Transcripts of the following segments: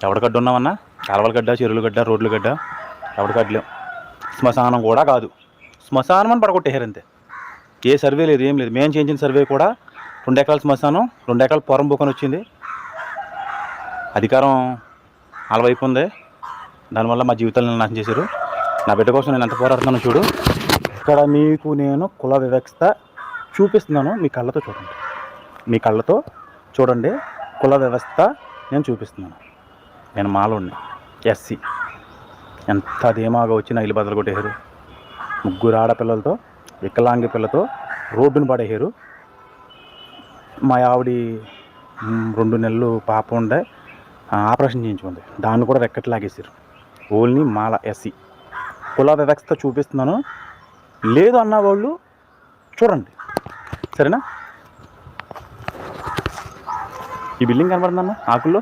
ఎవడ గడ్డ ఉన్నామన్నా? కాలువల గడ్డ, చెరువుల గడ్డ, రోడ్ల గడ్డ, ఎవడ గడ్డలేం. శ్మశానం కూడా కాదు, శ్మశానం అని పడగొట్టేశారు అంతే. ఏ సర్వే లేదు, ఏం లేదు. మేము చేయించిన సర్వే కూడా 2 ఎకరాల శ్మశానం, 2 ఎకరాల పొరం బుక్కని వచ్చింది. అధికారం వాళ్ళ వైపు ఉంది, దానివల్ల మా జీవితాలను నాశనం చేశారు. నా బిడ్డ కోసం నేను ఎంత పోరాడుతున్నాను చూడు. ఇక్కడ మీకు నేను కుల వివక్షత చూపిస్తున్నాను, మీ కళ్ళతో చూడండి. మీ కళ్ళతో చూడండి, కుల వ్యవస్థ నేను చూపిస్తున్నాను. నేను మాలోడిని, ఎస్సీ. ఎంత ధీమాగా వచ్చి నా ఇల్లు బదులు కొట్టేశారు. 3 ఆడపిల్లలతో, వికలాంగి పిల్లతో రోడ్డును పడేశారు. మా ఆవిడి 2 నెలలు పాప ఉండే ఆపరేషన్ చేయించుకుంది, దాన్ని కూడా రెక్కటి లాగేశారు. ఓన్లీ మాల ఎస్సీ. కుల వ్యవస్థ చూపిస్తున్నాను, లేదు అన్న వాళ్ళు చూడండి, సరేనా? ఈ బిల్డింగ్ కనబడుతుందన్న ఆకుల్లో,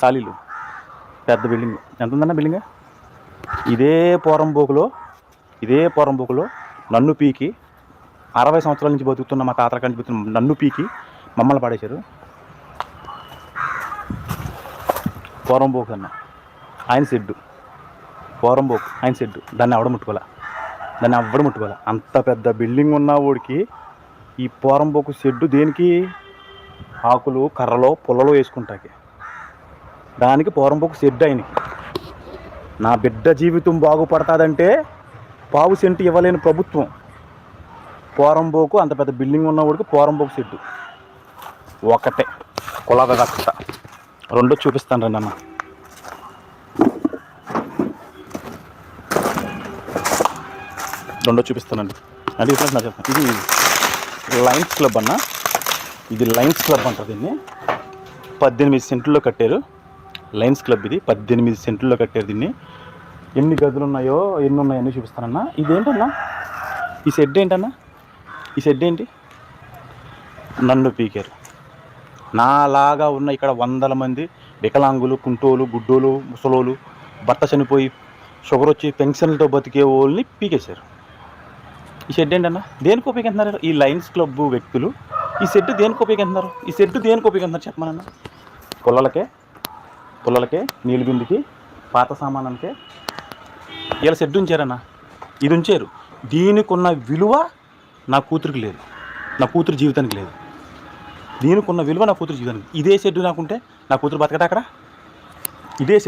సాలీలు పెద్ద బిల్డింగ్. ఎంత ఉందన్న బిల్డింగ్? ఇదే పోరంబోకులో నన్ను పీకి 60 సంవత్సరాల నుంచి బతుకుతున్న మా తాతల కంచి బతుకుతున్న నన్ను పీకి మమ్మల్ని పడేశారు. పోరంబోకు అన్న ఆయన షెడ్డు, పోరంబోకు ఆయన షెడ్డు, దాన్ని ఎవడ ముట్టుకోలే. అంత పెద్ద బిల్డింగ్ ఉన్న వాడికి ఈ పోరంబోకు షెడ్డు దేనికి? ఆకులు, కర్రలో, పుల్లలో వేసుకుంటాకి. దానికి పోరంబోకు షెడ్డు ఆయనకి. నా బిడ్డ జీవితం బాగుపడుతుందంటే పావు సెంటు ఇవ్వలేని ప్రభుత్వం. పోరంబోకు అంత పెద్ద బిల్డింగ్ ఉన్నవాడికి పోరంబోకు షెడ్డు ఒకటే. కుల వ్యవస్థ రెండో చూపిస్తాను రండి అన్న. రెండో చూపిస్తానండి అంటే ఇప్పుడు నా చెప్తాను. ఇది లయన్స్ క్లబ్ అన్న, ఇది లయన్స్ క్లబ్ అంటారు దీన్ని. 18 సెంట్లలో కట్టారు లయన్స్ క్లబ్. ఇది 18 సెంట్లలో కట్టారు దీన్ని. ఎన్ని గదులు ఉన్నాయో, ఎన్ని ఉన్నాయో అన్నీ చూపిస్తానన్నా. ఇదేంటన్నా ఈ షెడ్ ఏంటన్నా? ఈ షెడ్ ఏంటి? నన్ను పీకారు. నాలాగా ఉన్న ఇక్కడ 100 మంది వికలాంగులు, కుంటోలు, గుడ్డోలు, ముసలోలు, భర్త చనిపోయి షుగర్ వచ్చి పెన్షన్లతో బతికే వాళ్ళని పీకేశారు. ఈ షెడ్ ఏంటన్నా? దేనికి ఉపయోగిస్తున్నారు ఈ లయన్స్ క్లబ్ వ్యక్తులు? ఈ షెడ్ దేనికి ఉపయోగిస్తున్నారు? ఈ షెడ్ దేనికి ఉపయోగిస్తున్నారు చెప్పమన్నా? పుల్లలకే, నీళ్ళు బిందుకి, పాత సామానానికే ఇలా షెడ్ ఉంచారన్నా. ఇది ఉంచారు. దీనికి ఉన్న విలువ నా కూతురికి లేదు, నా కూతురు జీవితానికి లేదు. దీనికి ఉన్న విలువ నా కూతురు జీవితానికి. ఇదే షెడ్ నాకుంటే నా కూతురు బతకదా అక్కడ? ఇదే షెడ్